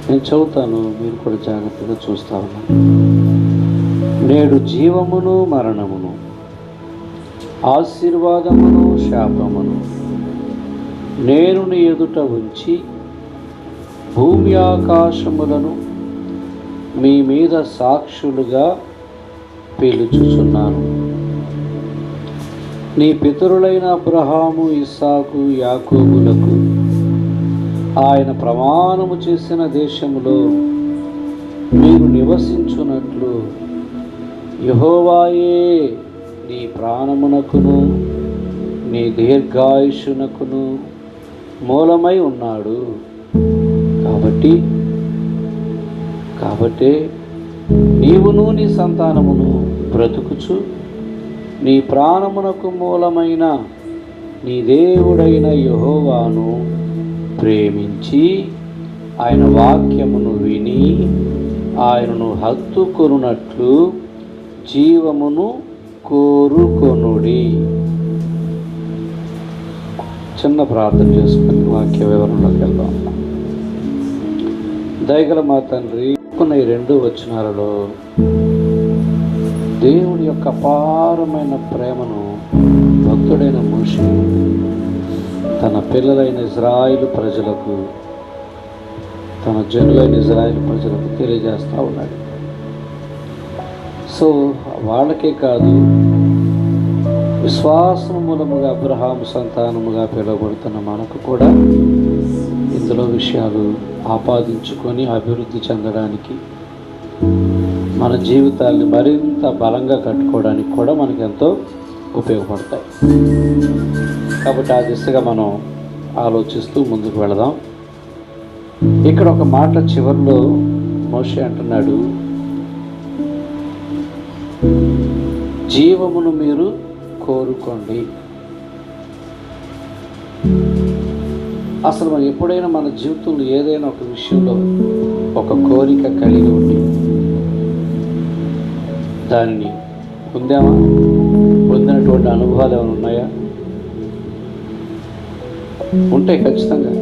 నేను చదువుతాను, మీరు కూడా జాగ్రత్తగా చూస్తా ఉన్నాను. నేడు జీవమును మరణమును, ఆశీర్వాదమును శాపమును నేను నీ ఎదుట ఉంచి భూమి ఆకాశములను మీ మీద సాక్షులుగా పిలుచుచున్నాను. నీ పితరులైన అబ్రహాము, ఇస్సాకు, యాకోబులకు ఆయన ప్రమాణము చేసిన దేశములో మీరు నివసించున్నట్లు యెహోవాయే నీ ప్రాణమునకును నీ దీర్ఘాయుష్యునకును మూలమై ఉన్నాడు. కాబట్టి నీవును నీ సంతానమును బ్రతుకుచు నీ ప్రాణమునకు మూలమైన నీ దేవుడైన యెహోవాను ప్రేమించి ఆయన వాక్యమును విని ఆయనను హత్తుకొనున్నట్లు జీవమును కోరుకొనుడి. చిన్న ప్రార్థన చేసుకుని వాక్య వివరణలోకి వెళ్దాం. దయగల మా తండ్రి, ఈ 2 వచనాలలో దేవుని యొక్క అపారమైన ప్రేమను భక్తుడైన మోషే తన పిల్లలైన ఇజ్రాయేలు ప్రజలకు, తన జనులైన ఇజ్రాయేలు ప్రజలకు తెలియజేస్తూ ఉన్నాడు. సో వాళ్ళకే కాదు, విశ్వాసము మూలముగా అబ్రహాము సంతానముగా పిలువబడుతున్న మనకు కూడా ఇందులో విషయాలు ఆపాదించుకొని అభివృద్ధి చెందడానికి, మన జీవితాన్ని మరింత బలంగా కట్టుకోవడానికి కూడా మనకు ఎంతో ఉపయోగపడతాయి. కాబట్టి ఆ దిశగా మనం ఆలోచిస్తూ ముందుకు వెళదాం. ఇక్కడ ఒక మాట చివరిలో మోషే అంటున్నాడు, జీవమును మీరు కోరుకోండి. అసలు మనం ఎప్పుడైనా మన జీవితంలో ఏదైనా ఒక విషయంలో ఒక కోరిక కలిగి ఉండి దాన్ని పొందినటువంటి అనుభవాలు ఏమైనా ఉన్నాయా? ఉంటాయి ఖచ్చితంగా.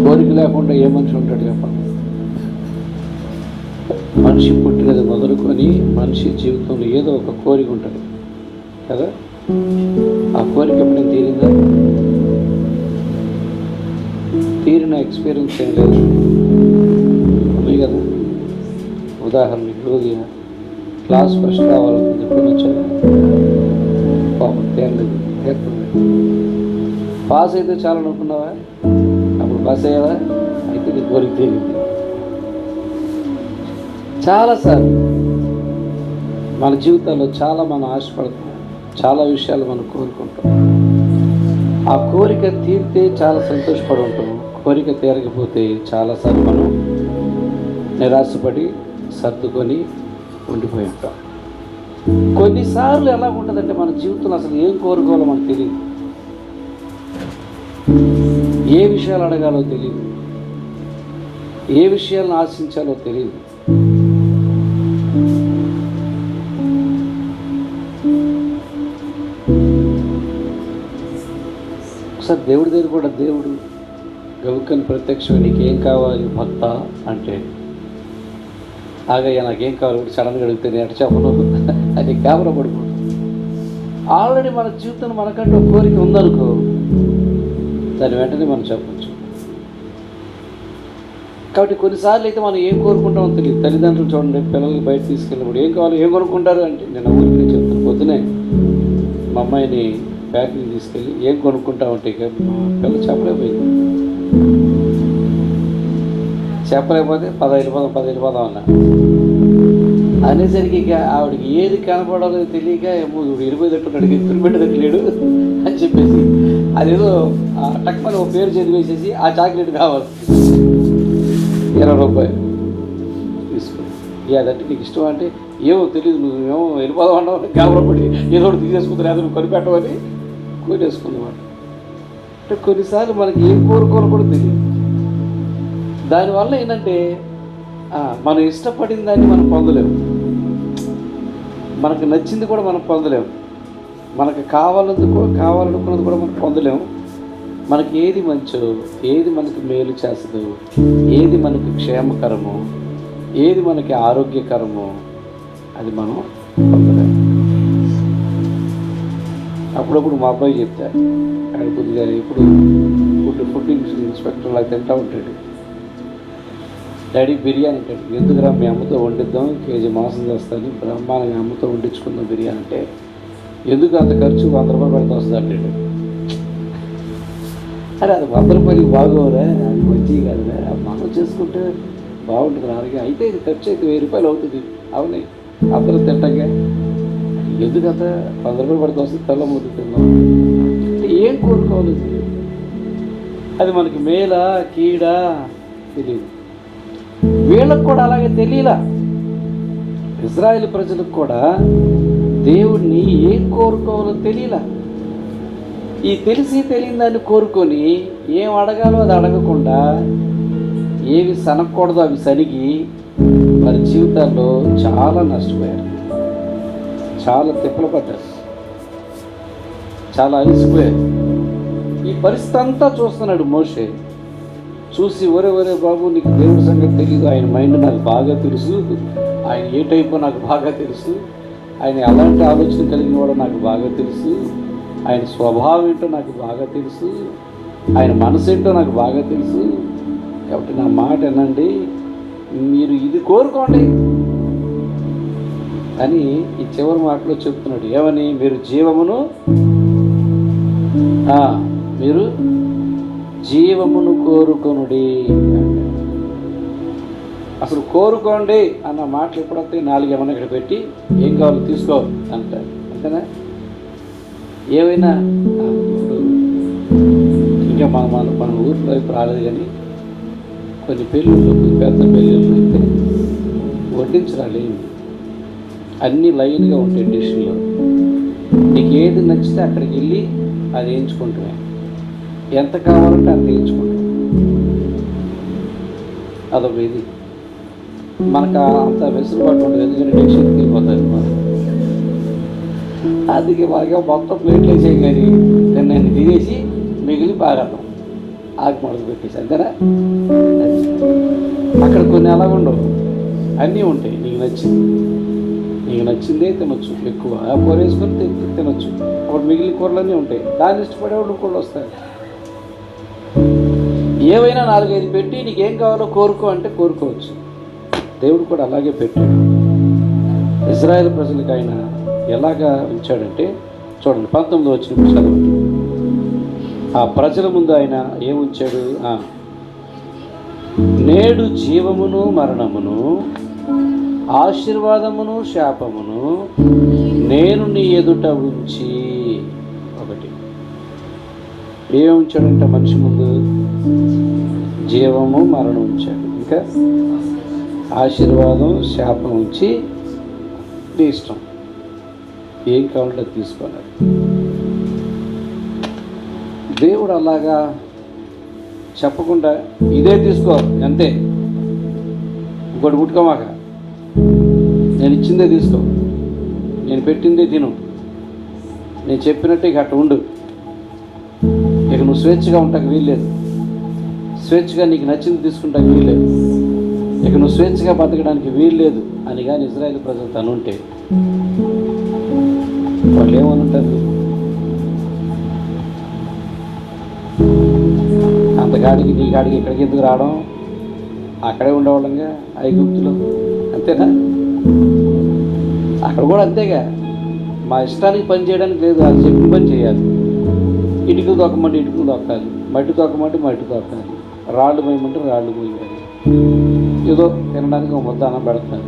కోరిక లేకుండా ఏ మనిషి ఉంటాడు చెప్పండి? మనిషి పుట్టినది మొదలుకొని మనిషి జీవితంలో ఏదో ఒక కోరిక ఉంటుంది కదా. ఆ కోరిక ఎప్పుడైనా తీరిందా? తీరిన ఎక్స్పీరియన్స్ ఏం లేదు ఉంది కదా. ఉదాహరణకి రోజు క్లాస్ ఫస్ట్ రావాలనుకుంది, ఎప్పుడు వచ్చాను పాపం తేలేదు, పాస్ అయితే చాలా అనుకున్నావా? అప్పుడు పాస్ అయ్యావా? అయితే నీ కోరిక తీరింది. చాలాసార్లు మన జీవితాల్లో చాలా మనం ఆశపడతాం, చాలా విషయాలు మనం కోరుకుంటాం. ఆ కోరిక తీరితే చాలా సంతోషపడి ఉంటాం. కోరిక తీరకపోతే చాలాసార్లు మనం నిరాశపడి సర్దుకొని ఉండిపోయి ఉంటాం. కొన్నిసార్లు ఎలా ఉంటుందంటే మన జీవితంలో అసలు ఏం కోరుకోవాలో మనకు తెలియదు, ఏ విషయాలు అడగాలో తెలియదు, ఏ విషయాలను ఆశించాలో తెలియదు. ఒకసారి దేవుడి దగ్గర కూడా దేవుడు గవుకని ప్రత్యక్షం, నీకేం కావాలి భక్త అంటే, ఆగయ్యా నాకేం కావాలి సడన్గా అడిగితే నేను అటు చెప్పను అది కేవలం పడిపోతుంది. ఆల్రెడీ మన జీవితంలో మనకంటూ ఒక కోరిక ఉందనుకో, దాని వెంటనే మనం చెప్పచ్చు. కాబట్టి కొన్నిసార్లు అయితే మనం ఏం కోరుకుంటామో తెలియదు. తల్లిదండ్రులు చూడండి, పిల్లలకి బయట తీసుకెళ్ళినప్పుడు ఏం కావాలి, ఏం కొనుక్కుంటారు అంటే, నేను ఊరికి చెప్తాను. పొద్దునే మా అమ్మాయిని ప్యాకింగ్ తీసుకెళ్ళి ఏం కొనుక్కుంటామంటే ఇక పిల్లలు చెప్పలేకపోతే 15 పోదాం అన్నా అనేసరికి ఇక ఆవిడకి ఏది కనపడాలో తెలియక ఇరిపోయేటట్టున్నాడు, తిరిగిపెట్టేటట్లేడు అని చెప్పేసి అదేదో టక్మని ఒక పేరు చదివేసేసి ఆ చాక్లెట్ కావాలి 20 రూపాయలు తీసుకో. అదంటే నీకు ఇష్టం అంటే ఏమో తెలియదు, నువ్వేమో వెళ్ళిపోదాం అన్నావు, గాబరపడి ఏదో ఒకటి తీసేసుకుంటారు, అది నువ్వు కొనిపెట్టమని కొనేసుకున్నమాట. అంటే కొన్నిసార్లు మనకి ఏం కోరుకోవాలో కూడా తెలియదు. దానివల్ల ఏంటంటే మనం ఇష్టపడిన దాన్ని మనం పొందలేము, మనకు నచ్చింది కూడా మనం పొందలేము, మనకు కావాలనుకున్నది కూడా మనం పొందలేము. మనకి ఏది మంచో, ఏది మనకు మేలు చేస్తుందో, ఏది మనకు క్షేమకరమో, ఏది మనకి ఆరోగ్యకరమో అది మనం పొందలేము. అప్పుడప్పుడు మా అబ్బాయి చెప్తా, ఆయన కొద్దిగా ఇప్పుడు ఫుడ్ ఇన్స్పెక్టర్ లాగా తింటూ ఉంటాడు. డాడీ బిర్యానీ అంటాడు. ఎందుకురా మీ అమ్మతో వండిద్దాం, కేజీ మాంసం చేస్తాను, బ్రహ్మాండంగా అమ్మతో వండించుకుందాం బిర్యానీ అంటే. ఎందుకు అంత ఖర్చు, 100 రూపాయలు పెడితే వస్తుంది అంటాడు. అరే అది 100 రూపాయలకి బాగోరా, అది మంచిది కాదురా, మనం చేసుకుంటే బాగుంటుంది ఆరోగ్యం. అయితే ఇది ఖర్చు అయితే 1000 రూపాయలు అవుతుంది. అవునే అందరూ తింటాగా, ఎందుకంత 100 రూపాయలు పడితే వస్తుంది, తెల్ల ముద్దు తిందాం అంటే ఏం కోరుకోవాలి? అది మనకి మేలా కీడా తెలియదు. వీళ్ళకు కూడా అలాగే తెలియలా. ఇజ్రాయేల్ ప్రజలకు కూడా దేవుణ్ణి ఏం కోరుకోవాలో తెలియలా. ఈ తెలియని దాన్ని కోరుకొని ఏం అడగాలో అది అడగకుండా, ఏవి సనకూడదో అవి సనిగి వారి జీవితాల్లో చాలా నష్టపోయారు, చాలా తిప్పలు పడ్డారు, చాలా అలసిపోయారు. ఈ పరిస్థితి అంతా చూస్తున్నాడు మోషే. చూసి ఒరే బాబు, నీకు దేవుడి సంగతి తెలియదు, ఆయన మైండ్ నాకు బాగా తెలుసు, ఆయన ఏ టైపో నాకు బాగా తెలుసు, ఆయన ఎలాంటి ఆలోచన కలిగిన వాడో నాకు బాగా తెలుసు, ఆయన స్వభావం ఏంటో నాకు బాగా తెలుసు, ఆయన మనసు ఏంటో నాకు బాగా తెలుసు. కాబట్టి నా మాట వినండి, మీరు ఇది కోరుకోండి అని ఈ చివరి మాటలో చెప్తున్నాడు. ఏమని? మీరు జీవమును కోరుకొనుడి. అసలు కోరుకోండి అన్న మాటలు ఎప్పుడైతే 4 ఏమన్నా ఇక్కడ పెట్టి ఏం కావాలో తీసుకో అంటారు, అంతేనా? ఏవైనా ఇప్పుడు ఇంకా మన ఊరిలో ఇప్పుడు రాలేదు, కానీ కొన్ని పెళ్ళిళ్ళు, పెద్ద పెళ్ళిళ్ళు అయితే వడ్డించరాలి, అన్నీ లైన్గా ఉంటాయి డిష్లో. నీకు ఏది నచ్చితే అక్కడికి వెళ్ళి అది వేయించుకుంటున్నాయి, ఎంత కావాలంటే అంత వేయించుకుంటాం. అదొక ఇది మనకు అంత వెసులుబాటు ఉంటుంది, ఎందుకంటే టెన్షన్కి వెళ్ళిపోతుంది మనం. అందుకే మనకి మొత్తం ప్లేట్లు వేసేయం, కానీ నేను తినేసి మిగిలి పారేద్దాం, ఆకు మొదలు పెట్టేసి, అంతేనా? అక్కడ కొన్ని అలా ఉండవు, అన్నీ ఉంటాయి. నీకు నచ్చిందే తినొచ్చు, ఎక్కువ కూర వేసుకొని తినొచ్చు. అప్పుడు మిగిలిన కూరలన్నీ ఉంటాయి, దాన్ని ఇష్టపడేవాళ్ళు కూరలు వస్తాయి. ఏవైనా 4-5 పెట్టి నీకేం కావాలో కోరుకో అంటే కోరుకోవచ్చు. దేవుడు కూడా అలాగే పెట్టాడు. ఇజ్రాయేల్ ప్రజలకు ఆయన ఎలాగా ఉంచాడంటే చూడండి, 19వ వచనం చదవండి. ఆ ప్రజల ముందు ఆయన ఏముంచాడు? నేడు జీవమును మరణమును, ఆశీర్వాదమును శాపమును నేను నీ ఎదుట ఉంచి. ఒకటి ఏమి ఉంచాడంటే మనిషి ముందు? జీవము మరణం ఉంచాడు, ఇంకా ఆశీర్వాదం శాపం ఉంచి నీ ఇష్టం ఏం కావాలంటే అది తీసుకోవాలి. దేవుడు అలాగా చెప్పకుండా ఇదే తీసుకో అంతే, ఇంకోటి ముట్టుకోమాక, నేను ఇచ్చిందే తీసుకో, నేను పెట్టిందే తిను, నేను చెప్పినట్టే ఇక అట్ట ఉండు, ఇక నువ్వు స్వేచ్ఛగా ఉంటాకు వీల్లేదు, స్వేచ్ఛగా నీకు నచ్చింది తీసుకుంటాకు వీల్లేదు, ఇక నువ్వు స్వేచ్ఛగా బతకడానికి వీల్లేదు అని కానీ ఇజ్రాయేల్ ప్రజలు తనుంటే వాళ్ళు ఏమని ఉంటారు? అంతగాడికి నీ గాడికి ఇక్కడికి ఎందుకు రావడం, అక్కడే ఉండేవాళ్ళంగా ఐగుప్తులో, అంతేనా? అక్కడ కూడా అంతేగా, మా ఇష్టానికి పని చేయడానికి లేదు, అది చెప్పిన పని చేయాలి. ఇటుకలు తొక్కమంటే ఇటుకలు తొక్కాలి, మట్టి తొక్కమంటే మట్టి తొక్కాలి, రాళ్ళు పోయమంటే రాళ్ళు పోయాలి, ఏదో తినడానికి ఒక ముద్ద అన్నం పెడతాను.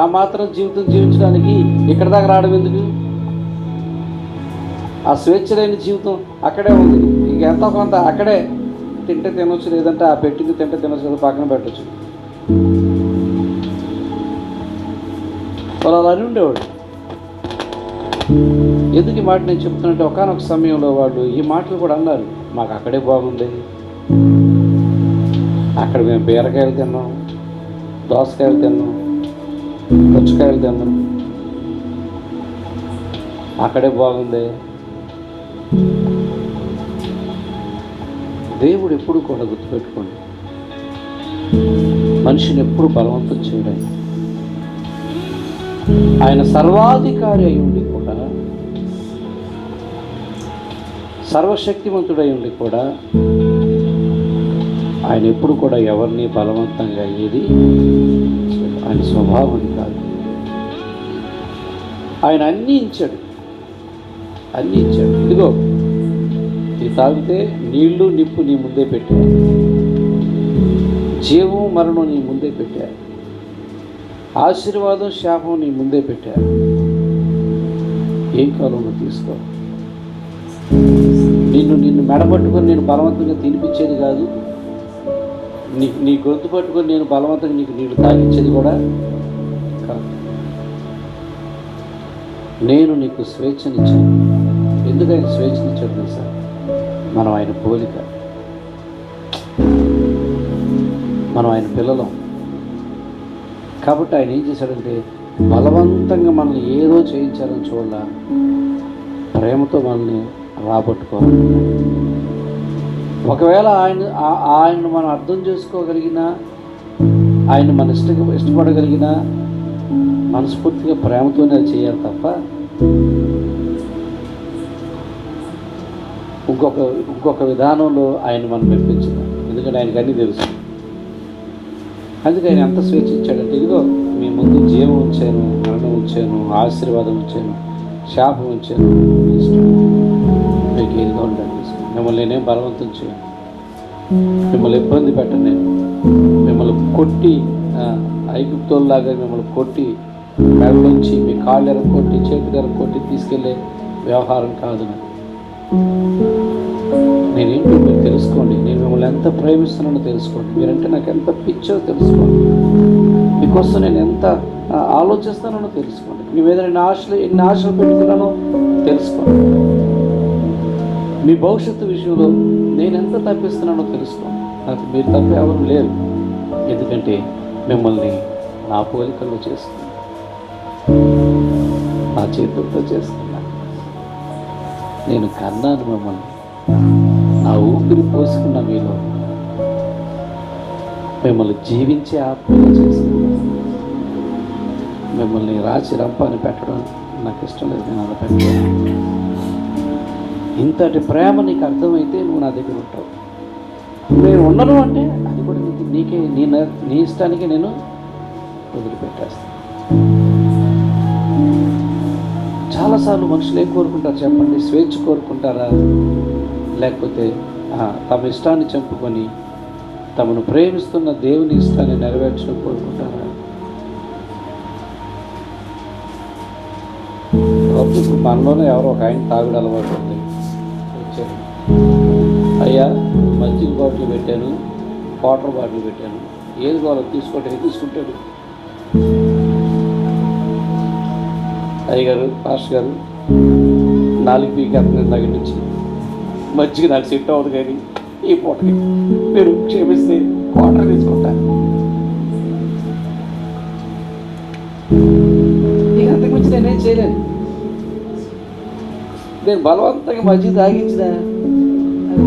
ఆ మాత్రం జీవితం జీవించడానికి ఇక్కడ దాకా రావడం ఎందుకు? ఆ స్వేచ్ఛ లేని జీవితం అక్కడే ఉంది. ఇంక ఎంతో కొంత అక్కడే తింటే తినొచ్చు, లేదంటే ఆ పెట్టింది తింటే తినొచ్చు, కదా పక్కన పెట్టచ్చు. వాళ్ళు అలా ఉండేవాడు. ఎందుకు ఈ మాట నేను చెప్తున్నట్టే, ఒకానొక సమయంలో వాళ్ళు ఈ మాటలు కూడా అన్నారు, మాకు అక్కడే బాగుంది, అక్కడ మేము బీరకాయలు తిన్నాం, దోసకాయలు తిన్నాం, పుచ్చకాయలు తిన్నాం, అక్కడే బాగుంది. దేవుడు ఎప్పుడు కూడా గుర్తుపెట్టుకోండి, మనిషిని ఎప్పుడు బలవంతం చేయడం. ఆయన సర్వాధికారి అయి ఉండి కూడా, సర్వశక్తిమంతుడై ఉండి కూడా ఆయన ఎప్పుడు కూడా ఎవరిని బలవంతంగా అయ్యేది ఆయన స్వభావం కాదు. ఆయన అన్నీ ఇచ్చాడు. ఇదిగో ఇది తాగితే నీళ్లు నిప్పు నీ ముందే పెట్టాడు, జీవం మరణం నీ ముందే పెట్టాడు, ఆశీర్వాదం శాపం నీ ముందే పెట్టాడు. ఏం కాలంలో తీసుకో. నిన్ను మెడబట్టుకొని నేను బలవంతంగా తినిపించేది కాదు, నీ గొంతు పట్టుకొని నేను బలవంతంగా నీకు నీళ్ళు తాగించేది కూడా కాదు. నేను నీకు స్వేచ్ఛనిచ్చాను. ఎందుకు ఆయన స్వేచ్ఛనిచ్చాడు తెలుసా? మనం ఆయన పోలిక, మనం ఆయన పిల్లలం. కాబట్టి ఆయన ఏం చేశాడంటే బలవంతంగా మనల్ని ఏదో చేయించాలని చూడాల, ప్రేమతో మనల్ని రాబట్టుకోవాలి. ఒకవేళ ఆయన్ని మనం అర్థం చేసుకోగలిగినా, ఆయన మన ఇష్టపడగలిగినా మనస్ఫూర్తిగా ప్రేమతోనే అది చేయాలి తప్ప ఇంకొక విధానంలో ఆయన మనం మెప్పించదు. ఎందుకంటే ఆయనకు అన్నీ తెలుసు. అందుకే ఆయన ఎంత స్వేచ్ఛ ఇచ్చాడంటే, ఇదిగో మీ ముందు జీవం ఉంచాను, మరణం ఉంచాను, ఆశీర్వాదం ఉంచాను, శాపం ఉంచాను, ఇష్టం మీకు ఏదిగా ఉండాలి. మిమ్మల్ని నేనేం బలవంతం చేయను, మిమ్మల్ని ఇబ్బంది పెట్టను. నేను మిమ్మల్ని కొట్టి ఐగుప్తోల్లాగా మిమ్మల్ని కొట్టి మెడలోంచి మీ కాళ్ళు ఎరగొట్టి చేతులు ఎరగొట్టి తీసుకెళ్ళే వ్యవహారం కాదు. నేనేంటో మీరు తెలుసుకోండి. నేను మిమ్మల్ని ఎంత ప్రేమిస్తున్నానో తెలుసుకోండి. మీరంటే నాకు ఎంత పిచ్చో తెలుసుకోండి. మీకోసం నేను ఎంత ఆలోచిస్తానో తెలుసుకోండి. మీ మీద ఎన్ని ఆశలు పెట్టుకున్నానో తెలుసుకోండి. మీ భవిష్యత్తు విషయంలో నేను ఎంత తప్పిస్తున్నానో తెలుసుకోండి. నాకు మీరు తప్ప ఎవరు లేరు. ఎందుకంటే మిమ్మల్ని నా పోలికల్లో చేసుకున్నాను, నా చేతులతో చేసుకున్నాను. నేను కన్నాను మిమ్మల్ని, నా ఊపిరి పోసుకున్న మీలో మిమ్మల్ని జీవించే ఆత్మగా చేసుకున్నాను. మిమ్మల్ని రాచి రంపాన్ని పెట్టడం నాకు ఇష్టం లేదు. నేను అలా పెట్టాను. ఇంతటి ప్రేమ నీకు అర్థమైతే నువ్వు నా దగ్గర ఉంటావు. నేను ఉండను అంటే అది కూడా నీకే నీ ఇష్టానికి నేను వదిలిపెట్టేస్తాను. చాలాసార్లు మనుషులు ఏం కోరుకుంటారు చెప్పండి? స్వేచ్ఛ కోరుకుంటారా, లేకపోతే తమ ఇష్టాన్ని చంపుకొని తమను ప్రేమిస్తున్న దేవుని ఇష్టాన్ని నెరవేర్చడం కోరుకుంటారా? ఇప్పుడు మనలోనే ఎవరో ఒక ఆయన తాగుడు అలవాటు ఉంది. వచ్చారు, అయ్యా మజ్జిగ బాటిల్ పెట్టాను, వాటర్ బాటిల్ పెట్టాను, ఏది కావాలో తీసుకుంటాడు. అయ్యగారు, పాస్టర్ గారు, 4 పీకేస్తున్నాను దగ్గర నుంచి, మజ్జిగ నాకు సెట్ అవ్వదు, కానీ ఈ పూటకి మీరు క్షమిస్తే వాటర్ తీసుకుంటాను. ఇక అంతకుమించి నేనేం చేయలేను. నేను బలవంతంగా మజ్జిగ తాగించిన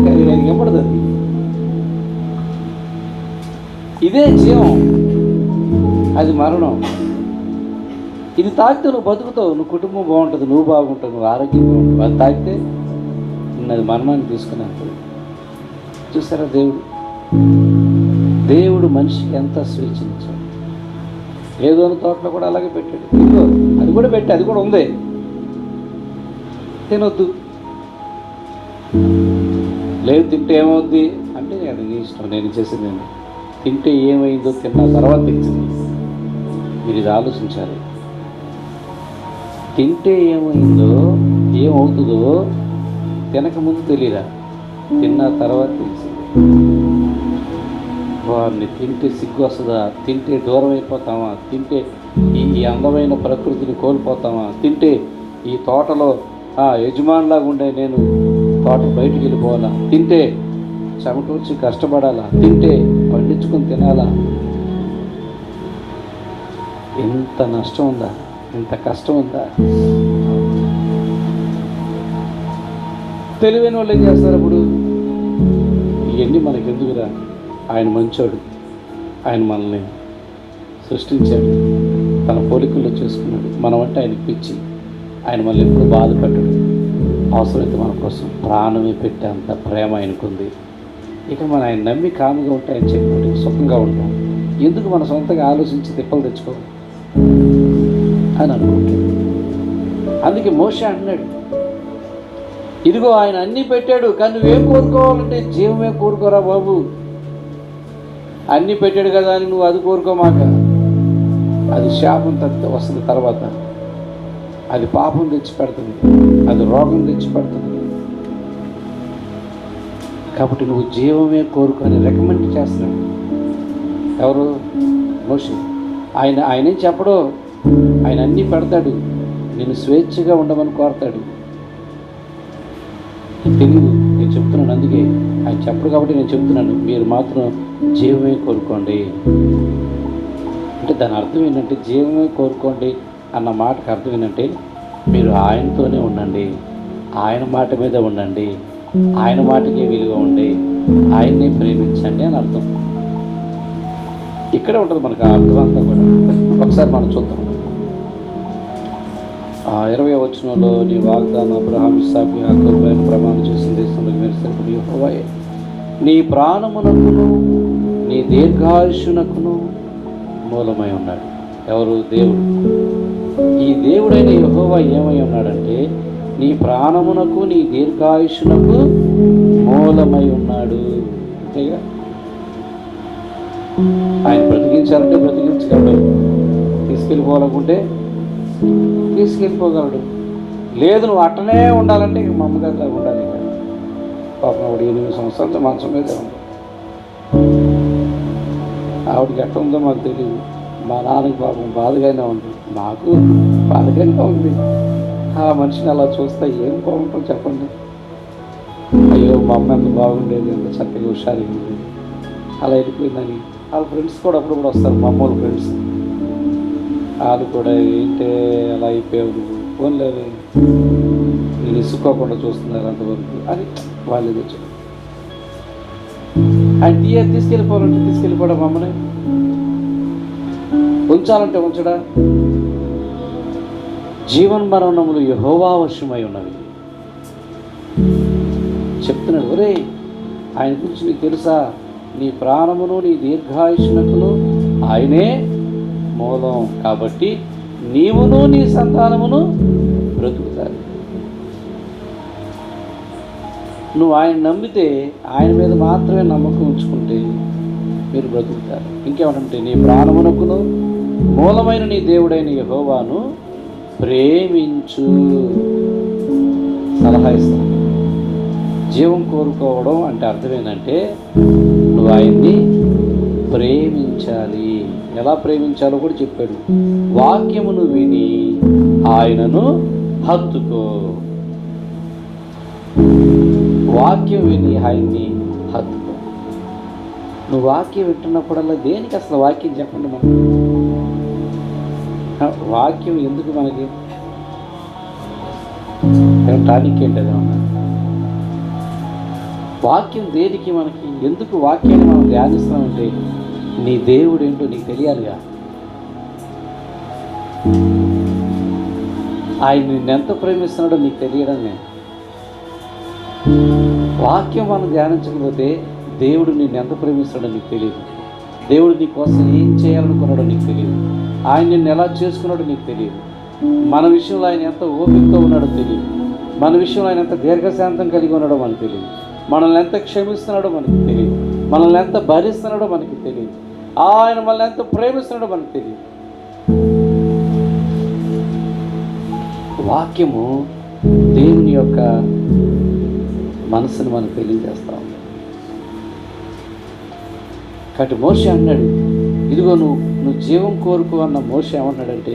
అది నేను ఇవ్వబడదు. అది ఇదే జీవం, అది మరణం. ఇది తాగితే నువ్వు బతుకుతావు, నువ్వు కుటుంబం బాగుంటుంది, నువ్వు బాగుంటావు, నువ్వు ఆరోగ్యంగా ఉంటావు. అది తాగితే అది మరణాన్ని తీసుకున్నాను. చూసారా, దేవుడు మనిషికి ఎంత స్వేచ్ఛనిచ్చాడు. ఏదో తోటలో కూడా అలాగే పెట్టాడు. ఇదిగో అది కూడా పెట్టి, అది కూడా ఉంది, తినొద్దు. లేదు తింటే ఏమవుద్ది అంటే అది నీ ఇష్టం, నేను చేసింది. తింటే ఏమైందో తిన్న తర్వాత తెలిసింది. మీరు ఇది ఆలోచించాలి. తింటే ఏమైందో ఏమవుతుందో తినకముందు తెలియదా, తిన్న తర్వాత తెలిసింది. వారిని తింటే సిగ్గు వస్తుందా, తింటే దూరం అయిపోతామా, తింటే ఈ అందమైన ప్రకృతిని కోల్పోతామా, తింటే ఈ తోటలో యజమానిలాగా ఉండే నేను తోట బయటికి వెళ్ళిపోవాలా, తింటే చెమటూర్చి కష్టపడాలా, తింటే పండించుకొని తినాలా. ఎంత నష్టం ఉందా, ఎంత కష్టం ఉందా. తెలివైన వాళ్ళు ఏం చేస్తారు? అప్పుడు ఇవన్నీ మనకెందుకురా? ఆయన మంచోడు, ఆయన మనల్ని సృష్టించాడు, తన పోలికల్లో చేసుకున్నాడు. మనం అంటే ఆయనకి పిచ్చి, ఆయన మనల్ని ఎప్పుడు బాధ పెట్టడు. అవసరమైతే మన కోసం ప్రాణమే పెట్టేంత ప్రేమ ఆయనకుంది. ఇక మనం ఆయన నమ్మి కాముగా ఉంటే ఆయన చెప్పినట్టు సుఖంగా ఉంటాం. ఎందుకు మన సొంతంగా ఆలోచించి తిప్పలు తెచ్చుకో అని అనుకుంటాం. అందుకే మోషే అంటున్నాడు, ఇదిగో ఆయన అన్నీ పెట్టాడు, కానీ నువ్వేం కోరుకోవాలంటే జీవమే కోరుకోరా బాబు. అన్నీ పెట్టాడు కదా అని నువ్వు అది కోరుకోమాక, అది శాపం వస్తుంది, తర్వాత అది పాపం తెచ్చి పెడుతుంది, అది రోగం తెచ్చి పెడుతుంది. కాబట్టి నువ్వు జీవమే కోరుకొని రికమెండ్ చేస్తున్నాడు. ఎవరు? మోషే. ఆయనేం చెప్పడు, ఆయన అన్నీ పెడతాడు, నేను స్వేచ్ఛగా ఉండమని కోరతాడు. తెలియదు, నేను చెప్తున్నాను. అందుకే ఆయన చెప్పడు కాబట్టి నేను చెప్తున్నాను, మీరు మాత్రం జీవమే కోరుకోండి అంటే దాని అర్థం ఏంటంటే, జీవమే కోరుకోండి అన్న మాటకు అర్థం ఏంటంటే, మీరు ఆయనతోనే ఉండండి, ఆయన మాట మీద ఉండండి, ఆయన మాటకే విలువ ఉండి ఆయన్నే ప్రేమించండి అని అర్థం. ఇక్కడే ఉంటుంది మనకు ఆ అర్థం అంతా కూడా. ఒకసారి మనం చూద్దాం. 20వ వచనంలో, నీ వాగ్దానం అబ్రహాము ఇస్సాకు యాకోబులను ప్రమాణం చేసిన దేశంలోకి మీరు సరిపడి యెహోవాయే నీ ప్రాణమునకును నీ దీర్ఘాయుష్యునకును మూలమై ఉన్నాడు. ఎవరు? దేవుడు. ఈ దేవుడైన యెహోవా ఏమై ఉన్నాడంటే, నీ ప్రాణమునకు నీ దీర్ఘాయుష్యునకు మూలమై ఉన్నాడు. అంతేగా, ఆయన బ్రతికించాలంటే బ్రతికించగలడు, తీసుకెళ్ళిపోవాలనుకుంటే తీసుకెళ్ళిపోగలడు. లేదు నువ్వు అట్టనే ఉండాలంటే ఇక మా అమ్మగారిలాగా ఉండాలి. పాపం ఆవిడ 8 సంవత్సరాలతో మంచం మీదే ఉంది. ఆవిడకి ఎట్లా ఉందో మాకు తెలియదు. మా నాన్నకి పాపం బాధగానే ఉంది, నాకు బాధగానే ఉంది. ఆ మనిషిని అలా చూస్తే ఏం బాగుంటాం చెప్పండి. అయ్యో మా అమ్మ ఎంత బాగుండేది, ఎంత చక్కగా హుషారుగా ఉంది, అలా వెళ్ళిపోయిందని. వాళ్ళ ఫ్రెండ్స్ కూడా అప్పుడప్పుడు వస్తారు, మా అమ్మోళ్ళ ఫ్రెండ్స్. వాళ్ళు కూడా ఏంటే అలా అయిపోయావు నువ్వు, ఫోన్ లేదు, నేను ఇసుకోకుండా చూస్తున్నారు అంతవరకు అని వాళ్ళు తెచ్చారు. ఆయన తీసుకెళ్ళిపోవాలంటే తీసుకెళ్ళిపోవడం, అమ్మని ఉంచాలంటే ఉంచడా. జీవన్మరణములు యెహోవా వశమై ఉన్నవి చెప్తున్నాడు. ఒరే, ఆయన గురించి నీకు తెలుసా? నీ ప్రాణమును నీ దీర్ఘాయుష్నకును ఆయనే మూలం. కాబట్టి నీవును నీ సంతానమును బ్రతుకుతారు. నువ్వు ఆయన నమ్మితే, ఆయన మీద మాత్రమే నమ్మకం ఉంచుకుంటే మీరు బ్రతుకుతారు. ఇంకేమంటే, నీ ప్రాణమునకును మూలమైన నీ దేవుడైన యెహోవాను ప్రేమించు. సలహా ఇస్తాను. జీవం కోరుకోవడం అంటే అర్థం ఏంటంటే, నువ్వు ఆయన్ని ప్రేమించాలి. ఎలా ప్రేమించాలో కూడా చెప్పాడు. వాక్యమును విని ఆయనను హత్తుకో. వాక్యం విని ఆయన్ని హత్తుకో. నువ్వు వాక్యం వింటున్నప్పుడల్లా దేనికి అసలు వాక్యం చెప్పండి మనం? వాక్యం ఎందుకు మనకి? టానిక్ ఏంటి అదేమన్నా? వాక్యం దేనికి మనకి? ఎందుకు వాక్యాన్ని మనం ధ్యానిస్తామంటే, నీ దేవుడు ఏంటో నీకు తెలియాలిగా. ఆయన నిన్నెంత ప్రేమిస్తున్నాడో నీకు తెలియడమే. వాక్యం మనం ధ్యానించకపోతే దేవుడు నిన్నెంత ప్రేమిస్తున్నాడో నీకు తెలియదు. దేవుడు నీ కోసం ఏం చేయాలనుకున్నాడో నీకు తెలియదు. ఆయన నిన్ను ఎలా చేసుకున్నాడో నీకు తెలియదు. మన విషయంలో ఆయన ఎంత ఓపికతో ఉన్నాడో తెలియదు. మన విషయంలో ఆయన ఎంత దీర్ఘశాంతం కలిగి ఉన్నాడో మనకు తెలియదు. మనల్ని ఎంత క్షమిస్తున్నాడో మనకు తెలియదు. మనల్ని ఎంత భరిస్తున్నాడో మనకి తెలియదు. ఆయన మనల్ని ఎంత ప్రేమిస్తున్నాడో మనకు తెలియదు. వాక్యము దేవుని యొక్క మనసును మనకు తెలియజేస్తా ఉంది. కాబట్టి మోషే అన్నాడు, ఇదిగో నువ్వు జీవం కోరుకో అన్న మోషే ఏమన్నాడంటే,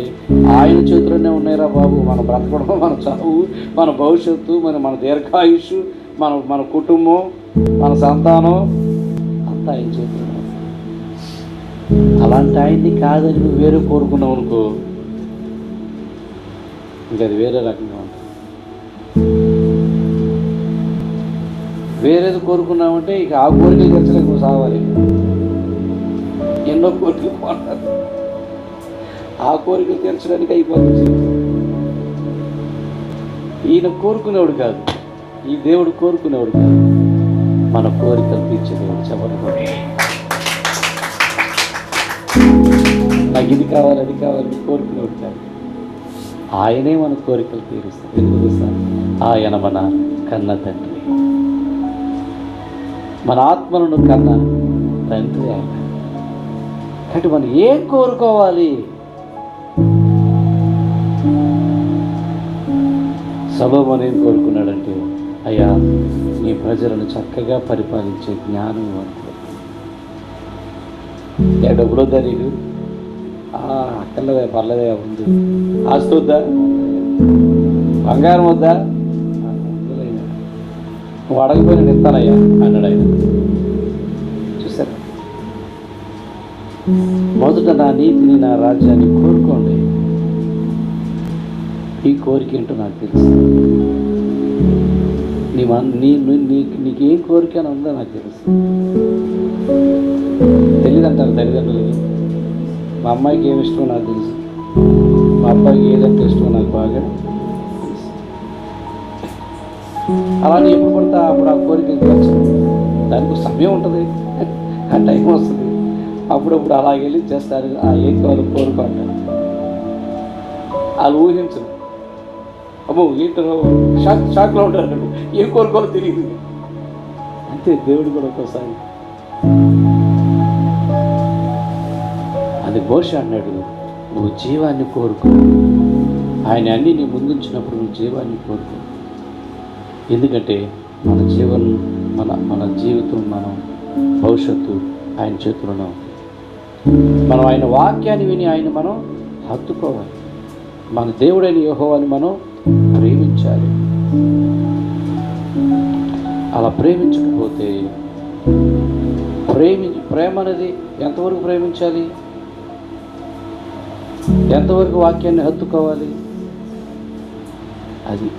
ఆయన చేతిలోనే ఉన్నాయిరా బాబు మన బ్రతకడం, మన చావు, మన భవిష్యత్తు, మన దీర్ఘాయుష్, మన కుటుంబం, మన సంతానం అంతా ఆయన చేతిలో. అలాంటి ఆయన్ని కాదని నువ్వు వేరే కోరుకున్నావు అనుకో, ఇంకా అది వేరే రకంగా ఉంటుంది. వేరేది కోరుకున్నామంటే ఇక ఆ కోరికలు తీర్చలేక నువ్వు సావాలి. ఎన్నో కోరికలు పోతారు, ఆ కోరికలు తీర్చడానికి అయిపోతుంది. ఈయన కోరుకునేవాడు కాదు, ఈ దేవుడు కోరుకునేవాడు కాదు, మన కోరికలు తీర్చేవాడు. చెప్పండి, నాకు ఇది కావాలి అది కావాలని కోరుకునేవాడు కాదు, ఆయనే మన కోరికలు తీరుస్తాడు. ఎందుకు సార్? ఆయన మన కన్న తండ్రి, మన ఆత్మలను కన్న తండ్రి ఆయన. కాబట్టి మనం ఏం కోరుకోవాలి? సొలొమోను ఏం కోరుకున్నాడంటే, అయ్యా నీ ప్రజలను చక్కగా పరిపాలించే జ్ఞానం అనుకో. డబ్బులు వద్దా నీకు? అక్కర్లేదా, పర్లేదా, ఉంది. ఆస్తి వద్దా, బంగారం వద్దా, నువ్వు అడగపోయిన నేను ఇస్తానయ్యా అన్నాడు ఆయన. చూసారా, మొదట నా నీతిని నా రాజ్యాన్ని కోరుకోండి. ఈ కోరిక ఏంటో నాకు తెలుసు. నీకేం కోరిక అని ఉందో నాకు తెలుసు. తెలియదంటారు తల్లిదండ్రులకి. మా అమ్మాయికి ఏమి ఇష్టమో నాకు తెలుసు, మా అబ్బాయికి ఏదంటే ఇష్టమో నాకు బాగా తెలుసు. అలానే ఎప్పుడు పడితే అప్పుడు ఆ కోరిక తీర్చు. దానికి సమయం ఉంటుంది, ఆ టైం వస్తుంది. అప్పుడప్పుడు అలాగెళ్ళి చేస్తారు. ఏం కావాలి కోరుకో అంటారు. వాళ్ళు ఊహించరు. అమ్మో ఏంటో షాక్లో ఉంటారు, ఏం కోరుకోవాలో తెలియదు. అంతే దేవుడు కూడా ఒక్కోసారి. అది మోషే అన్నాడు, నువ్వు జీవాన్ని కోరుకో. ఆయన అన్నీ నీ ముందుంచినప్పుడు నువ్వు జీవాన్ని కోరుకో. ఎందుకంటే మన జీవితం, మన భవిష్యత్తు ఆయన చేతుల్లో. మనం ఆయన వాక్యాన్ని విని ఆయన మనం హత్తుకోవాలి. మన దేవుడైన యెహోవాని మనం ప్రేమించాలి. అలా ప్రేమించకపోతే ప్రేమ అనేది ఎంతవరకు ప్రేమించాలి? ఎంతవరకు వాక్యాన్ని హత్తుకోవాలి? అది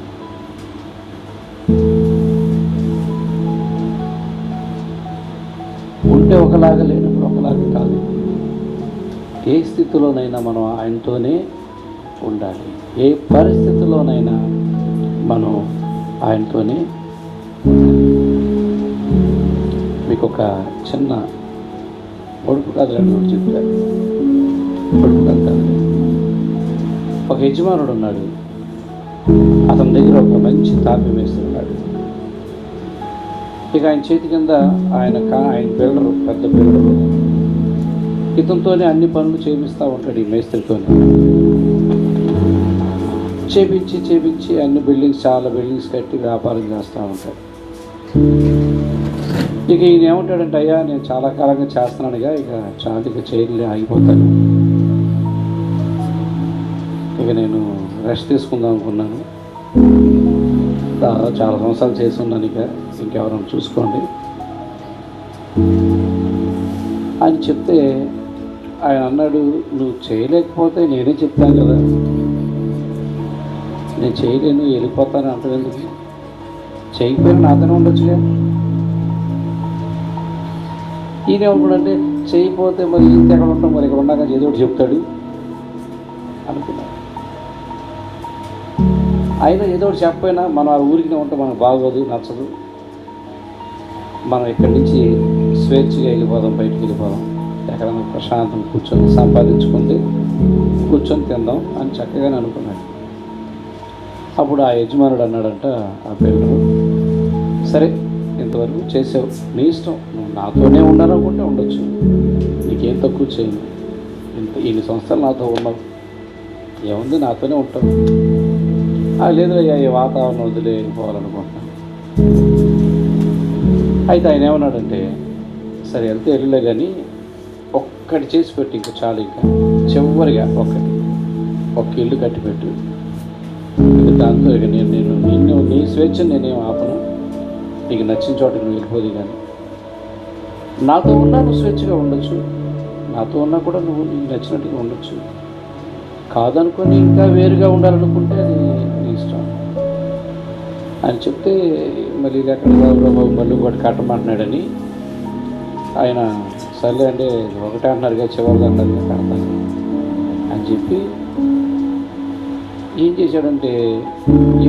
ఉంటే ఒకలాగా, లేనప్పుడు ఒకలాగా కాదు. ఏ స్థితిలోనైనా మనం ఆయనతోనే ఉండాలి. ఏ పరిస్థితిలోనైనా మనం ఆయనతోనే. మీకు ఒక చిన్న పొడుపు కథలు చెప్తారు. పొడుపు కథ, ఒక యజమానుడు ఉన్నాడు. అతని దగ్గర ఒక మంచి తాపి వేస్తున్నాడు. ఇక ఆయన చేతి కింద ఆయన బిల్డరు, పెద్ద బిల్డరు, ఇతనితోనే అన్ని పనులు చేపిస్తూ ఉంటాడు. ఈ మేస్త్రితో చేపించి అన్ని చాలా బిల్డింగ్స్ కట్టి వ్యాపారం చేస్తూ ఉంటాడు. ఇక ఈయన ఏమంటాడంటే, అయ్యా నేను చాలా కాలంగా చేస్తున్నానుగా, ఇక చేయలే, ఆగిపోతాను, ఇక నేను రెస్ట్ తీసుకుందాం అనుకున్నాను, చాలా సంవత్సరాలు చేస్తున్నాను, ఇక ఇంకెవరైనా చూసుకోండి అని చెప్తే ఆయన అన్నాడు, నువ్వు చేయలేకపోతే నేనే చెప్తాను కదా, నేను చేయలేను, వెళ్ళిపోతాను అంతేందుకు, చేయకపోయినా నాతోనే ఉండొచ్చుగా. ఈయన ఏమనుకున్నాడంటే, చేయకపోతే మరి ఇంకెక్కడ ఉంటాం, మరి ఇక్కడ ఉన్నాక ఏదో ఒకటి చెప్తాడు అనుకున్నాడు. అయినా ఏదో ఒకటి చెప్పపోయినా మనం ఆ ఊరికి ఉంటే మనకు బాగోదు, నచ్చదు. మనం ఇక్కడి నుంచి స్వేచ్ఛగా వెళ్ళిపోదాం, బయటికి వెళ్ళిపోదాం, ఎక్కడైనా ప్రశాంతం కూర్చొని సంపాదించుకుంది కూర్చొని తిందాం అని చక్కగానే అనుకున్నాడు. అప్పుడు ఆ యజమానుడు అన్నాడంట, ఆ పిల్లలు, సరే ఇంతవరకు చేసావు, నీ ఇష్టం, నువ్వు నాతోనే ఉండాలనుకుంటే ఉండొచ్చు, నీకేం తక్కువ చేయను, ఇన్ని సంవత్సరాలు నాతో ఉన్నావు, ఏముంది నాతోనే ఉంటావు. లేదు అయ్యా, ఈ వాతావరణం వదిలేపోవాలనుకుంటున్నాను. అయితే ఆయన ఏమన్నాడంటే, సరే వెళ్తే వెళ్ళలే కానీ ఒక్కటి చేసి పెట్టి, ఇంకా చాలు, ఇంకా చివరిగా ఒక్క ఇల్లు కట్టిపెట్టు, దాంతో ఇక నేను నీ స్వేచ్ఛను నేనేం ఆపను, నీకు నచ్చిన చోటకి నువ్వు వెళ్ళిపోదు, కానీ నాతో ఉన్నా నువ్వు స్వేచ్ఛగా ఉండొచ్చు, నాతో ఉన్నా కూడా నువ్వు నీకు నచ్చినట్టుగా ఉండొచ్చు, కాదనుకొని ఇంకా వేరుగా ఉండాలనుకుంటే అది నీ ఇష్టం. అని చెప్తే మళ్ళీ ఇది ఎక్కడ బాబు మళ్ళీ ఇంకోటి కట్టమంటున్నాడని ఆయన సర్లే అంటే ఒకటే అంటున్నారు కదా చివరిది అన్నారు కడతాను అని చెప్పి ఏం చేశాడంటే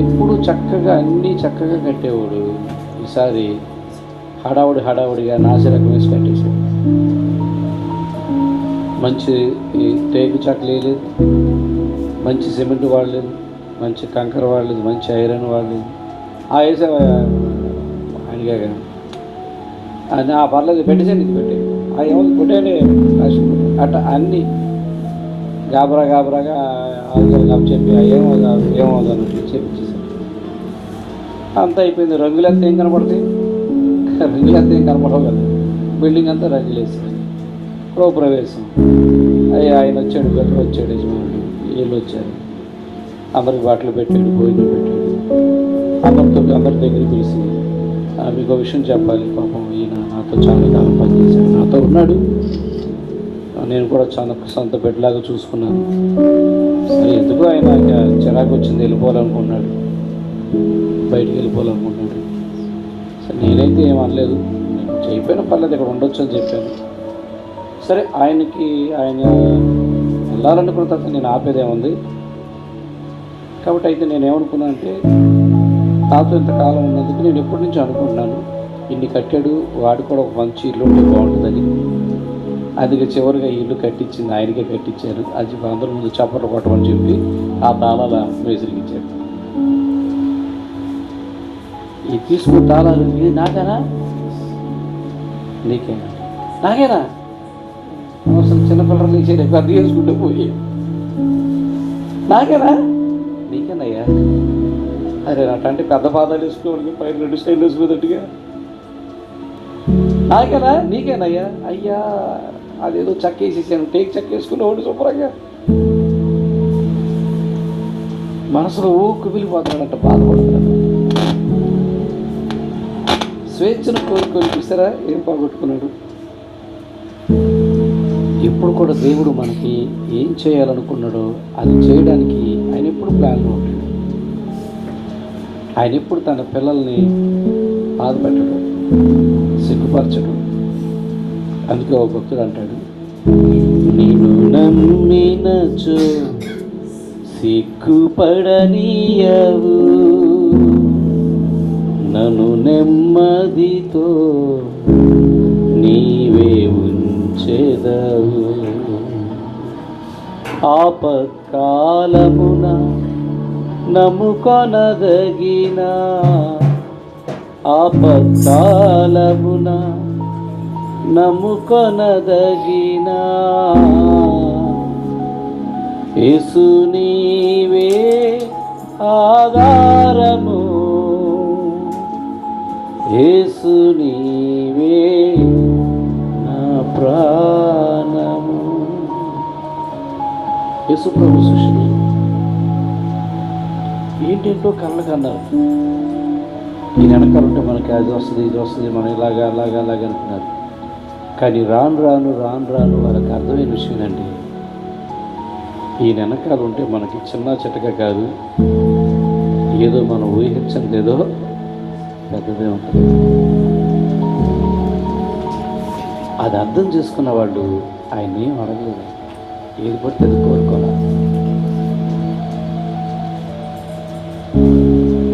ఎప్పుడు చక్కగా అన్నీ చక్కగా కట్టేవాడు. ఈసారి హడావుడిగా నాసిరకం వేసి కట్టేశాడు. మంచి టేకు చెక్కలు వేయలేదు, మంచి సిమెంట్ వాడలేదు, మంచి కంకర వాడలేదు, మంచి ఐరన్ వాడలేదు. వేసే ఆయనగా పర్లేదు పెట్టేసాను, ఇది పెట్టే ఏమో కొట్టాడే అట్లా అన్నీ గాబరాగా చెప్పి ఏమవుతాను చేపించేసాను. అంతా అయిపోయింది. రంగులేస్తే ఏం కనపడతాయి? రంగులేస్తే ఏం కనపడవు కదా. బిల్డింగ్ అంతా రంగులేసాడు. గృహప్రవేశం ఆయన వచ్చాడు, గట్ల వచ్చాడు, యజమానుడు వీళ్ళు వచ్చారు. అందరికి బట్టలు పెట్టాడు, భోజనం పెట్టాడు. అందరి దగ్గర పిలిచి మీకు విషయం చెప్పాలి, పాపం ఈయన నాతో చాలా కాలం పనిచేశాడు, నాతో ఉన్నాడు, నేను కూడా చాలా సొంత బిడ్డలాగా చూసుకున్నాను. సరే ఎందుకో ఆయన చిరాకు వచ్చింది, వెళ్ళిపోవాలనుకున్నాడు, బయటికి వెళ్ళిపోవాలనుకున్నాడు. సరే నేనైతే ఏం అనలేదు, నేను చెప్పాను పర్లేదు ఇక్కడ ఉండొచ్చు అని చెప్పాను. సరే ఆయన వెళ్ళాలనుకున్న తర్వాత నేను ఆపేదేముంది. కాబట్టి అయితే నేనేమనుకున్నాను అంటే తాతో ఇంతకాలం ఉన్నందుకు నేను ఎప్పటి నుంచి అనుకుంటున్నాను ఇన్ని కట్టాడు, వాడు కూడా ఒక మంచి ఇల్లు ఉంటే బాగుంటుందని. అందుకే చివరిగా ఇల్లు కట్టించింది ఆయనకే కట్టించారు. అది అందరి ముందు చప్పట్లు కొట్టమని చెప్పి ఆ తాళాల మేసరికిచ్చాడు. ఈ తీసుకున్న తాళాలు ఇది నాకేనా నీకేనా? నాకేనా? అసలు చిన్నపిల్లలు ఇచ్చేది పెద్ద చేసుకుంటూ పోయి నాకేనా? నీకేనయ్యా? అరే అట్లాంటి పెద్ద పాదాలు వేసుకోవడానికి పైన 2 స్టైల్ వేసుకోదట్టుగా నాకేనా? నీకేనయ్యా? అయ్యా అదేదో చెక్కేసేసాను, టేక్ చెక్కేసుకునేవాడు శుభ్రంగా మనసులో కుమిలిపోతున్నాడంట, బాధపడుతున్నాడు. స్వేచ్ఛను కోరుకొని చూసారా ఏం పోగొట్టుకున్నాడు. ఎప్పుడు కూడా దేవుడు మనకి ఏం చేయాలనుకున్నాడో అది చేయడానికి ఆయన ఎప్పుడు ప్లాన్లో ఉంటాడు. ఆయన ఎప్పుడు తన పిల్లల్ని బాధపెట్టడు, సిగ్గుపరచడు. అందుకే ఒక భక్తుడు అంటాడు, నిన్ను నమ్మినచో సిగ్గుపడనీయవు, నన్ను నెమ్మదితో నీవే ఉంచెదవు. ఆపత్కాలమున నమ్ముకొనదగిన, ఆపత్కాలమున నమ్ముకొనదగిన యేసు నీవే ఆధారము, యేసు నీవే నా ప్రాణము. యేసు ప్రభు శిష్యులు ఏంటేంటో కళ్ళకు అన్నారు. ఈ వెనకాల ఉంటే మనకి అది వస్తుంది ఇది వస్తుంది, మనం ఇలాగా అనుకున్నారు. కానీ రాను వాళ్ళకి అర్థమైన విషయం ఏంటంటే ఈ వెనకాల ఉంటే మనకి చిన్న చిట్టక కాదు, ఏదో మనం ఊహించండి ఏదో పెద్దదే ఉంటుంది. అది అర్థం చేసుకున్న వాళ్ళు ఆయన ఏం అడగలేదు, ఏది పడితే అది కోరుకోవాలి.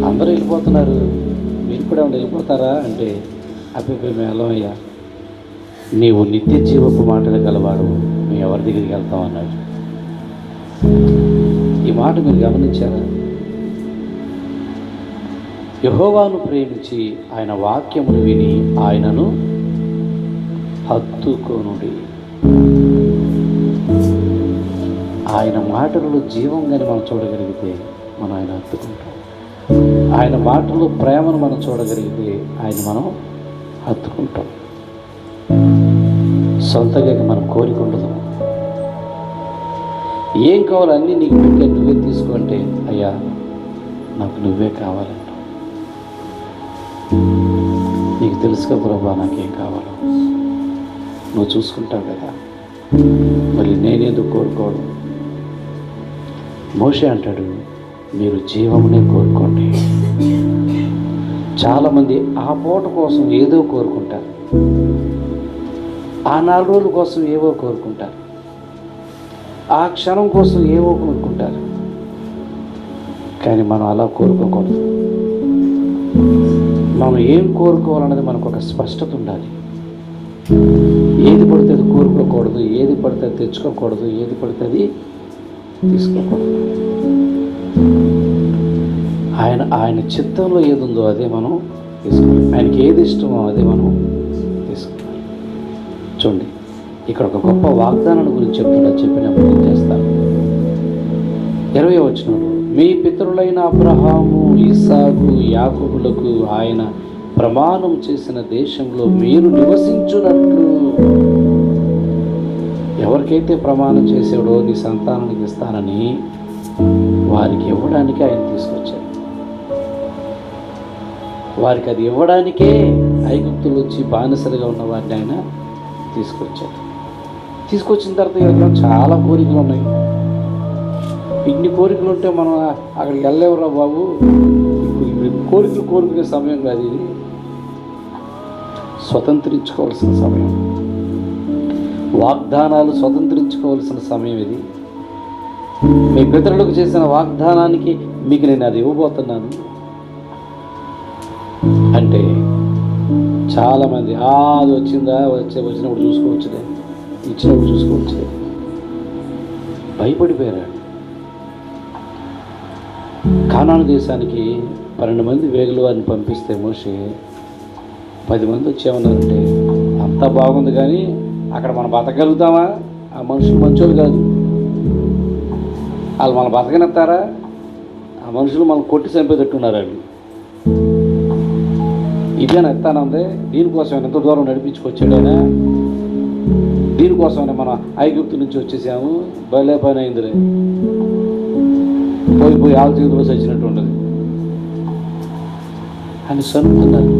అందరూ వెళ్ళిపోతున్నారు, మీరు కూడా వెళ్ళిపోతారా అంటే అభిప్రాయం మేళమయ్యా, నీవు నిత్య జీవపు మాటలు గలవాడు, మేము ఎవరి దగ్గరికి వెళ్తాం అన్నాడు. ఈ మాట మీరు గమనించారా? యెహోవాను ప్రేమించి ఆయన వాక్యమును విని ఆయనను హత్తుకొనుడి. ఆయన మాటలలో జీవం కానీ మనం చూడగలిగితే మనం ఆయన హత్తుకుంటాం. ఆయన మాటల్లో ప్రేమను మనం చూడగలిగితే ఆయన మనం హత్తుకుంటాం. సొంతగా మనం కోరిక ఉండదు. ఏం కావాలో అన్నీ నీకు పెట్టే నువ్వే తీసుకుంటే అయ్యా నాకు నువ్వే కావాలంట. నీకు తెలుసుగా ప్రభా నాకేం కావాలో నువ్వు చూసుకుంటావు కదా, మరి నేనేందుకు కోరుకోవడం. మోషే అంటాడు, మీరు జీవమునే కోరుకోండి, చాలామంది ఆ పూట కోసం ఏదో కోరుకుంటారు, ఆ 4 రోజుల కోసం ఏవో కోరుకుంటారు, ఆ క్షణం కోసం ఏవో కోరుకుంటారు. కానీ మనం అలా కోరుకోకూడదు. మనం ఏం కోరుకోవాలన్నది మనకు ఒక స్పష్టత ఉండాలి. ఏది పడితే అది కోరుకోకూడదు, ఏది పడితే అది తెచ్చుకోకూడదు, ఏది పడితే అది తీసుకోకూడదు. ఆయన చిత్తంలో ఏది ఉందో అదే మనం తీసుకోవాలి. ఆయనకి ఏది ఇష్టమో అదే మనం తీసుకోవాలి. చూడండి, ఇక్కడ ఒక గొప్ప వాగ్దానాన్ని గురించి చెప్పినప్పుడు ఏం చేస్తాను. 20వ వచనంలో, మీ పితరులైన అబ్రహాము, ఇస్సాకు, యాకోబులకు ఆయన ప్రమాణం చేసిన దేశంలో మీరు నివసించున్నట్లు. ఎవరికైతే ప్రమాణం చేసాడో నీ సంతానానికి ఇస్తానని, వారికి ఇవ్వడానికి ఆయన తీసుకొచ్చాడు. వారికి అది ఇవ్వడానికే ఐగుప్తులు వచ్చి బానిసలుగా ఉన్న వారిని ఆయన తీసుకొచ్చాడు. తీసుకొచ్చిన తర్వాత చాలా కోరికలు ఉన్నాయి. ఇన్ని కోరికలు ఉంటే మనం అక్కడికి వెళ్ళలేవురా బాబు. కోరికలు కోరుకునే సమయం కాదు ఇది. స్వతంత్రించుకోవాల్సిన సమయం, వాగ్దానాలు స్వతంత్రించుకోవాల్సిన సమయం ఇది. మీ పితరులకు చేసిన వాగ్దానానికి మీకు నేను అది ఇవ్వబోతున్నాను అంటే చాలామంది అది వచ్చినప్పుడు చూసుకోవచ్చులే, ఇచ్చినప్పుడు చూసుకోవచ్చులే భయపడిపోయారు. కానాను దేశానికి 12 మంది వేగుల వారిని పంపిస్తే మోషే 10 మంది వచ్చేమన్నారంటే, అంతా బాగుంది కానీ అక్కడ మనం బతకగలుగుతామా? ఆ మనుషులు మంచోళ్ళు కాదు, వాళ్ళు మనం బతకనెత్తారా? ఆ మనుషులు మనం కొట్టి చంపేటట్టున్నారు. వాళ్ళు ఇదేనా ఎత్తానందే? దీనికోసమైనా ఎంత దూరం నడిపించుకొచ్చాడైనా? దీనికోసమైనా మనం ఐగుప్తు నుంచి వచ్చేసాము, భలే పని అయిందిలే, పోయి ఆవు చేతులు చచ్చినట్టు ఉండదు అని సనుకున్నారు.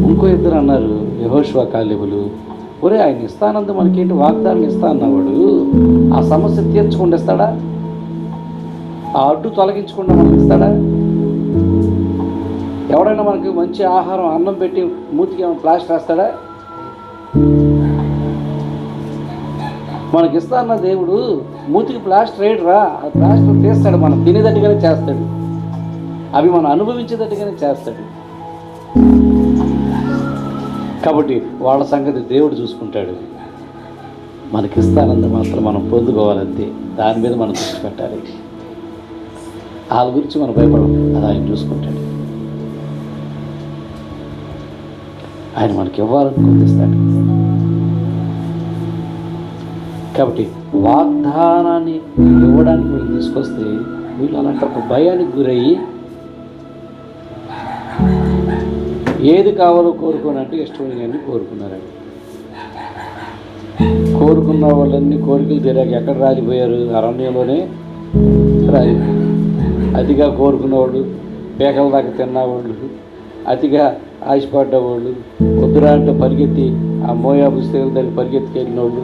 ఇంకో ఇద్దరు అన్నారు, యెహోషువ, కాలేబులు, ఒరే ఆయన ఇస్తానంత మనకేంటి, వాగ్దానం ఇస్తా అన్నవాడు ఆ సమస్య తీర్చకుండా ఇస్తాడా? ఆ అడ్డు తొలగించకుండా మనకి ఇస్తాడా? ఎవడైనా మనకి మంచి ఆహారం, అన్నం పెట్టి మూతికి ఏమైనా ప్లాస్టర్ వేస్తాడా? మనకి ఇస్తా అన్న దేవుడు మూతికి ప్లాస్టర్ వేయడురా. ఆ ప్లాస్టర్ తీస్తాడు, మనం తినేటట్టుగానే చేస్తాడు, అవి మనం అనుభవించేటట్టుగానే చేస్తాడు. కాబట్టి వాళ్ళ సంగతి దేవుడు చూసుకుంటాడు. మనకిస్తానంత మాత్రం మనం పొందుకోవాలంతే, దాని మీద మనం దృష్టి పెట్టాలి. వాళ్ళ గురించి మనం భయపడాలి, అది ఆయన చూసుకుంటాడు. ఆయన మనకి ఇవ్వాలని పొందిస్తాడు. కాబట్టి వాగ్దానాన్ని ఇవ్వడానికి వీళ్ళు తీసుకొస్తే వీళ్ళు అలాంటి ఒక భయానికి గురయ్యి ఏది కావాలో కోరుకోనంటే ఇష్టమైనవన్నీ కోరుకున్నారండి. కోరుకున్న వాళ్ళన్నీ కోరికలు తీరాక ఎక్కడ రాలిపోయారు? అరణ్యంలోనే రాలిపోయారు. అతిగా కోరుకున్న వాళ్ళు, పేకల దాకా తిన్నవాళ్ళు, అతిగా ఆశపడ్డవాళ్ళు, వద్దురా అంటే పరిగెత్తి ఆ మోయాబు స్త్రీల దగ్గర పరిగెత్తుకెళ్ళిన వాళ్ళు,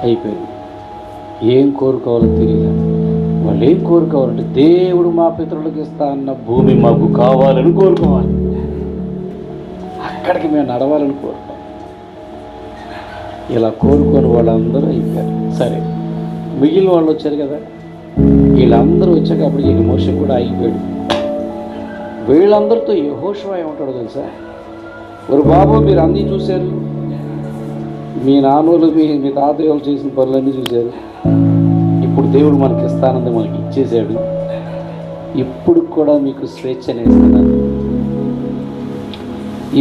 అయిపోయింది. ఏం కోరుకోవాలో తెలియదు. వాళ్ళు ఏం కోరుకోవాలంటే, దేవుడు మా పితరులకు ఇస్తా అన్న భూమి మాకు కావాలని కోరుకోవాలి. అక్కడికి మేము నడవాలని కోరుకోవాలి. ఇలా కోరుకొని వాళ్ళందరూ అయిపోయారు. సరే, మిగిలిన వాళ్ళు వచ్చారు కదా, వీళ్ళందరూ వచ్చాక అప్పుడు ఇక మోషే కూడా అయిపోయాడు. వీళ్ళందరితో యెహోషువ ఏమంటాడో తెలుసా? ఒరు బాబు, మీరు అన్నీ చూశారు, మీ నాన్నలు మీ తాతయ్యలు చేసిన పనులన్నీ చూశారు. ఇప్పుడు దేవుడు మనకి ఇస్తానంది మనకి ఇచ్చేశాడు. ఇప్పుడు కూడా మీకు స్వేచ్ఛనే ఇస్తున్నాను.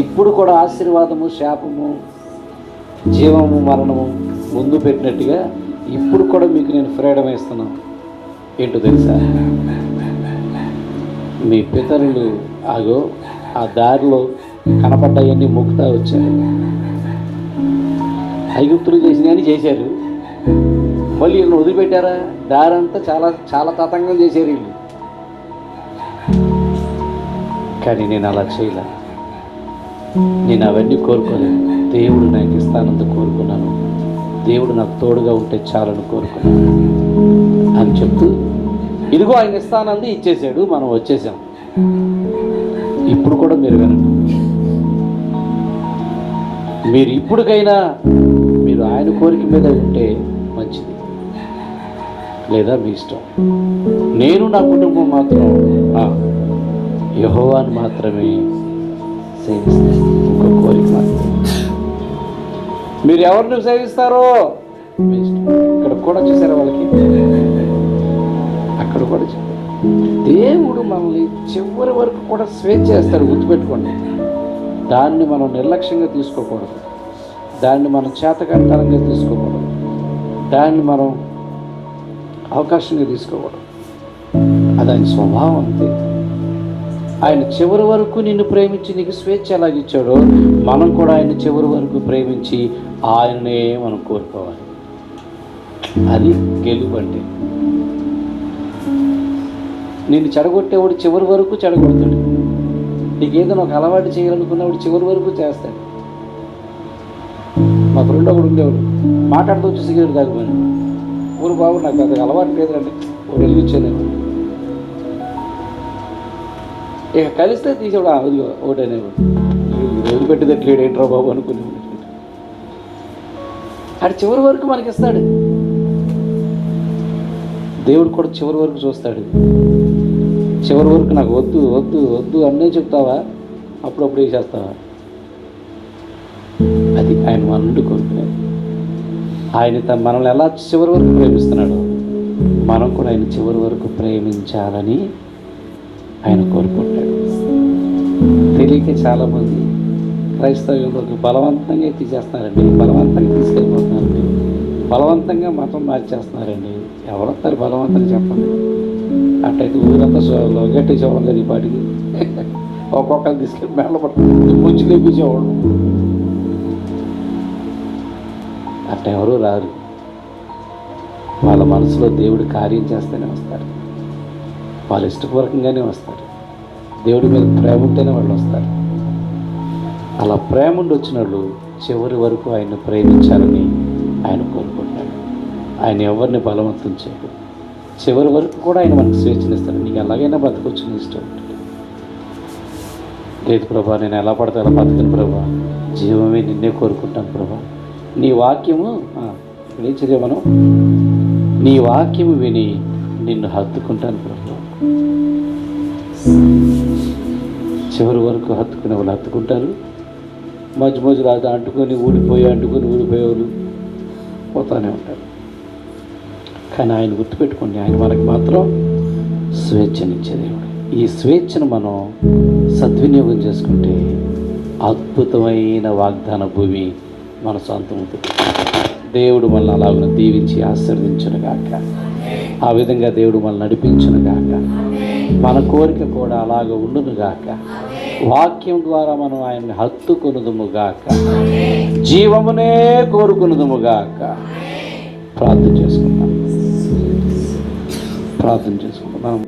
ఇప్పుడు కూడా ఆశీర్వాదము, శాపము, జీవము, మరణము ముందు పెట్టినట్టుగా ఇప్పుడు కూడా మీకు నేను ఫ్రీడమ్ ఇస్తున్నాను. ఏంటో తెలుసా? మీ పితరులు ఆ దారిలో కనపడ్డాయన్నీ మొక్కుతా వచ్చారు. ఐగుప్తులు చేసినవన్నీ చేశారు. మళ్ళీ వీళ్ళని వదిలిపెట్టారా? దారంతా చాలా చాలా తతంగం చేశారు వీళ్ళు. కానీ నేను అలా చేయలే. నేను అవన్నీ కోరుకోలేదు. దేవుడు నాకు ఇస్తానంత కోరుకున్నాను. దేవుడు నాకు తోడుగా ఉంటే చాలని కోరుకున్నాను అని చెప్తూ ఇదిగో ఆయన ఇస్తానంది ఇచ్చేసాడు, మనం వచ్చేసాం. ఇప్పుడు కూడా మీరు వినండి, మీరు ఇప్పటికైనా మీరు ఆయన కోరిక మీద ఉంటే మంచిది, లేదా మీ ఇష్టం. నేను నా కుటుంబం మాత్రం యెహోవాను మాత్రమే సేవిస్తాను. ఇంకో కోరిక మాత్రం. మీరు ఎవరిని సేవిస్తారో మీ ఇష్టం. ఇక్కడ కూడా చూసారా వాళ్ళకి, అక్కడ కూడా దేవుడు మనల్ని చివరి వరకు కూడా స్వేచ్ఛ చేస్తాడు. గుర్తుపెట్టుకోండి, దాన్ని మనం నిర్లక్ష్యంగా తీసుకోకూడదు, దాన్ని మనం చేతకాంతరంగా తీసుకోకూడదు, దాన్ని మనం అవకాశంగా తీసుకోకూడదు. అది ఆయన స్వభావం అంతే. ఆయన చివరి వరకు నిన్ను ప్రేమించి నీకు స్వేచ్ఛ ఎలాగిచ్చాడో మనం కూడా ఆయన చివరి వరకు ప్రేమించి ఆయననే మనం కోరుకోవాలి. అది గెలుపు అంటే. నిన్ను చెడగొట్టేవాడు చివరి వరకు చెడగొడతాడు. నీకేదైనా ఒక అలవాటు చేయాలనుకున్నవాడు చివరి వరకు చేస్తాడు. మా ఫ్రెండ్ ఒకడు ఉండేవాడు, మాట్లాడుతూ వచ్చి సిగరెట్ తాగిపోయాను. ఊరు బాబు నాకు అది అలవాటు లేదండి, ఒకటి వెలిగించాను. ఇక కలిస్తే తీసేవాడు, అది ఒకటి అనేవాడు. వదిలిపెట్టేటట్లేడు ఏంట్రా బాబు అనుకుని. అది చివరి వరకు మనకి ఇస్తాడు. దేవుడు కూడా చివరి వరకు చూస్తాడు. చివరి వరకు నాకు వద్దు వద్దు వద్దు అన్నీ చెప్తావా, అప్పుడప్పుడు వేసేస్తావా? అది ఆయన మన నుండి కోరుకునేది. ఆయన మనల్ని ఎలా చివరి వరకు ప్రేమిస్తున్నాడు, మనం కూడా ఆయన చివరి వరకు ప్రేమించాలని ఆయన కోరుకుంటాడు. తెలియక చాలామంది క్రైస్తవ్యంలోకి బలవంతంగా తీసేస్తున్నారండి, బలవంతంగా తీసుకెళ్ళిపోతున్నారండి, బలవంతంగా మతం మార్చేస్తున్నారండి. ఎవరొస్తారు బలవంతంగా చెప్పండి? అట్టయితే ఊరంతా గట్టి చూడడం లేదు. ఈ పాటికి ఒక్కొక్కరు తీసుకెళ్ళి మేళ పడుతుంది, ముంచి లేపించేవాడు. అట్ట ఎవరూ రారు. వాళ్ళ మనసులో దేవుడు కార్యం చేస్తేనే వస్తారు, వాళ్ళు ఇష్టపూర్వకంగానే వస్తారు. దేవుడి మీద ప్రేమ ఉంటేనే వాళ్ళు వస్తారు. అలా ప్రేమ ఉండి వచ్చిన వాళ్ళు చివరి వరకు ఆయన ప్రేమించాలని ఆయన కోరుకుంటాడు. ఆయన ఎవరిని బలవంతం చేయడు. చివరి వరకు కూడా ఆయన మనకు స్వేచ్ఛనిస్తాడు. నీకు ఎలాగైనా బతకొచ్చు, నీ ఇష్టం ఉంటుంది. లేదు ప్రభా, నేను ఎలా పడితే అలా బతకను ప్రభా, జీవమే నిన్నే కోరుకుంటాను ప్రభా. నీ వాక్యము ఏం చదివా మనం, నీ వాక్యము విని నిన్ను హత్తుకుంటాను ప్రభా. చివరి వరకు హత్తుకునే వాళ్ళు హత్తుకుంటారు. మధ్య మధ్యలో అది అంటుకొని ఊడిపోయేవాళ్ళు పోతానే ఉంటారు. కానీ ఆయన గుర్తుపెట్టుకోండి, ఆయన మనకి మాత్రం స్వేచ్ఛనిచ్చే దేవుడు. ఈ స్వేచ్ఛను మనం సద్వినియోగం చేసుకుంటే అద్భుతమైన వాగ్దాన భూమి మన సొంతమవుతుంది. దేవుడు మనల్ని అలాగ దీవించి ఆశీర్వదించునుగాక. ఆ విధంగా దేవుడు మనల్ని నడిపించునుగాక. మన కోరిక కూడా అలాగ ఉండునుగాక. వాక్యం ద్వారా మనం ఆయన్ని హత్తుకొనుదుముగాక, జీవమునే కోరుకునుదుముగాక. ప్రార్థన చేసుకుందాం మనం.